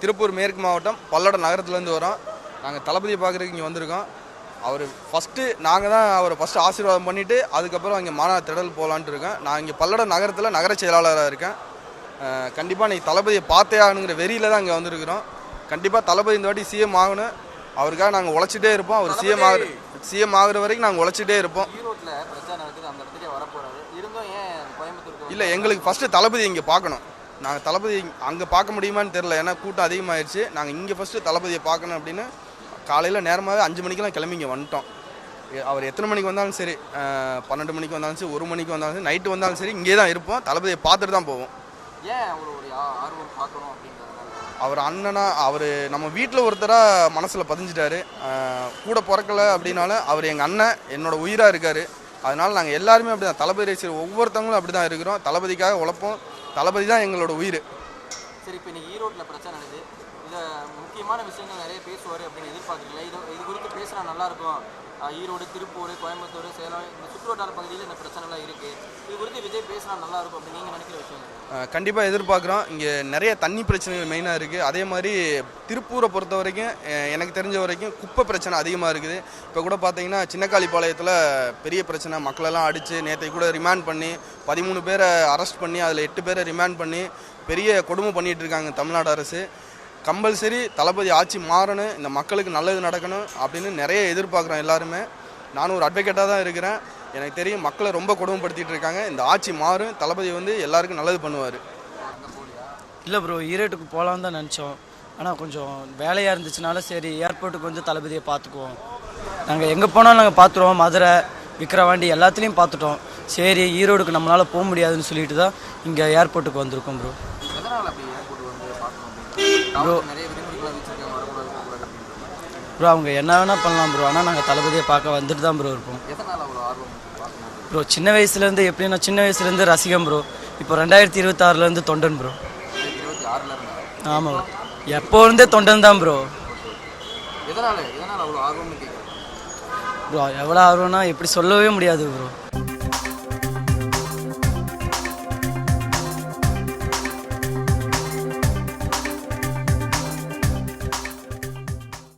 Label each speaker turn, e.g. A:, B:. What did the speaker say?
A: திருப்பூர் மேற்கு மாவட்டம் பல்லடம் நகரத்துலேருந்து வரோம். நாங்கள் தளபதியை பார்க்குறதுக்கு இங்கே வந்திருக்கோம். அவர் ஃபஸ்ட்டு நாங்கள் தான் அவரை ஃபஸ்ட்டு ஆசீர்வாதம் பண்ணிவிட்டு அதுக்கப்புறம் இங்கே மாநாடு திடல் போகலான்ட்டு இருக்கேன். நான் இங்கே பல்லடம் நகரத்தில் நகர செயலாளராக இருக்கேன். கண்டிப்பாக நீ தளபதியை பார்த்தே ஆகணுங்கிற வெறியில் தான் இங்கே வந்திருக்கிறோம். கண்டிப்பாக தளபதி இந்த வாட்டி சிஎம் ஆகணும். அவருக்காக நாங்கள் உழைச்சிட்டே இருப்போம். அவர் சிஎம் ஆகுற வரைக்கும் நாங்கள் உழைச்சிட்டே இருப்போம். இல்லை, எங்களுக்கு ஃபஸ்ட்டு தளபதி இங்கே பார்க்கணும். நாங்கள் தளபதி அங்கே பார்க்க முடியுமான்னு தெரில, ஏன்னா கூட்டம் அதிகமாகிடுச்சு. நாங்கள் இங்கே ஃபஸ்ட்டு தளபதியை பார்க்கணும் அப்படின்னு காலையில் நேரமாகவே 5 மணிக்கெலாம் கிளம்பி இங்கே வந்துட்டோம். அவர் எத்தனை மணிக்கு வந்தாலும் சரி, 12 மணிக்கு வந்தாலும் சரி, 1 மணிக்கு வந்தாலும் சரி, நைட்டு வந்தாலும் சரி, இங்கே தான் இருப்போம். தளபதியை பார்த்துட்டு தான் போவோம்.
B: ஏன் ஒரு ஆர்வம் பார்க்கணும் அப்படின்றதுனால?
A: அவர் அண்ணனா, அவர் நம்ம வீட்டில் ஒருத்தராக மனசில் பதிஞ்சிட்டாரு. கூட பிறக்கலை அப்படின்னாலும் அவர் எங்கள் அண்ணன், என்னோட உயிராக இருக்கார். அதனால் நாங்கள் எல்லாருமே அப்படி தான், தளபதி ரசிகர் ஒவ்வொருத்தவங்களும் அப்படி தான் இருக்கிறோம். தளபதிக்காக உழைப்போம். தளபதி தான் எங்களோட உயிர்.
B: சரி, இப்போ இன்னைக்கு ஈரோட்டில் பிரச்சனை நடக்குது. இதை முக்கியமான விஷயங்கள் நிறைய பேசுவார் அப்படின்னு எதிர்பார்க்குறீங்களா? இது குறித்து பேசினா நல்லாயிருக்கும். ஈரோடு, திருப்பூர், கோயம்புத்தூர், சேலம் இந்த சுற்றுவட்டார பகுதியில் இந்த பிரச்சனைலாம் இருக்குது. இது குறித்து விஜய் பேசினா நல்லாயிருக்கும் அப்படின்னு நீங்கள் நினைக்கிற விஷயம்?
A: கண்டிப்பாக எதிர்பார்க்குறோம். இங்கே நிறைய தண்ணி பிரச்சனைகள் மெயினாக இருக்குது. அதே மாதிரி திருப்பூரை பொறுத்த வரைக்கும் எனக்கு தெரிஞ்ச வரைக்கும் குப்பை பிரச்சனை அதிகமாக இருக்குது. இப்போ கூட பார்த்தீங்கன்னா சின்னக்காளிப்பாளையத்தில் பெரிய பிரச்சனை, மக்களெல்லாம் அடித்து நேற்று கூட ரிமாண்ட் பண்ணி 13 பேரை அரெஸ்ட் பண்ணி அதில் 8 பேரை ரிமாண்ட் பண்ணி பெரிய கொடுமை பண்ணிகிட்டு இருக்காங்க தமிழ்நாடு அரசு. கம்பல்சரி தளபதி ஆட்சி மாறணும், இந்த மக்களுக்கு நல்லது நடக்கணும் அப்படின்னு நிறைய எதிர்பார்க்குறோம் எல்லாருமே. நானும் ஒரு அட்வொகேட்டாக தான் இருக்கிறேன். எனக்கு தெரியும் மக்களை ரொம்ப கொடுமைப்படுத்திட்டு இருக்காங்க. இந்த ஆட்சி மாறும், தளபதி வந்து எல்லாருக்கும் நல்லது பண்ணுவார்.
C: இல்லை ப்ரோ, ஈரோட்டுக்கு போகலான்னு தான் நினச்சோம். ஆனால் கொஞ்சம் வேலையாக இருந்துச்சுனால சரி ஏர்போர்ட்டுக்கு வந்து தளபதியை பார்த்துக்குவோம். நாங்கள் எங்கே போனாலும் நாங்கள் பார்த்துருவோம். மதுரை, விக்கிரவாண்டி எல்லாத்துலேயும் பார்த்துட்டோம். சரி ஈரோடுக்கு நம்மளால் போக முடியாதுன்னு சொல்லிட்டு தான் இங்கே ஏர்போர்ட்டுக்கு வந்திருக்கோம் ப்ரோ. ப்ரோ அவங்க என்ன வேணால் பண்ணலாம் ப்ரோ, ஆனால் நாங்கள் தளபதியை பார்க்க வந்துட்டு தான் ப்ரோ இருப்போம். ப்ரோ சின்ன வயசுலேருந்து எப்படின்னா சின்ன வயசுலேருந்து ரசிகம் ப்ரோ. இப்போ 2026 தொண்டன் ப்ரோ. ஆமாம், எப்போ இருந்தே தொண்டன் தான் ப்ரோ. ப்ரோ எவ்வளோ ஆர்வம்னா எப்படி சொல்லவே முடியாது ப்ரோ.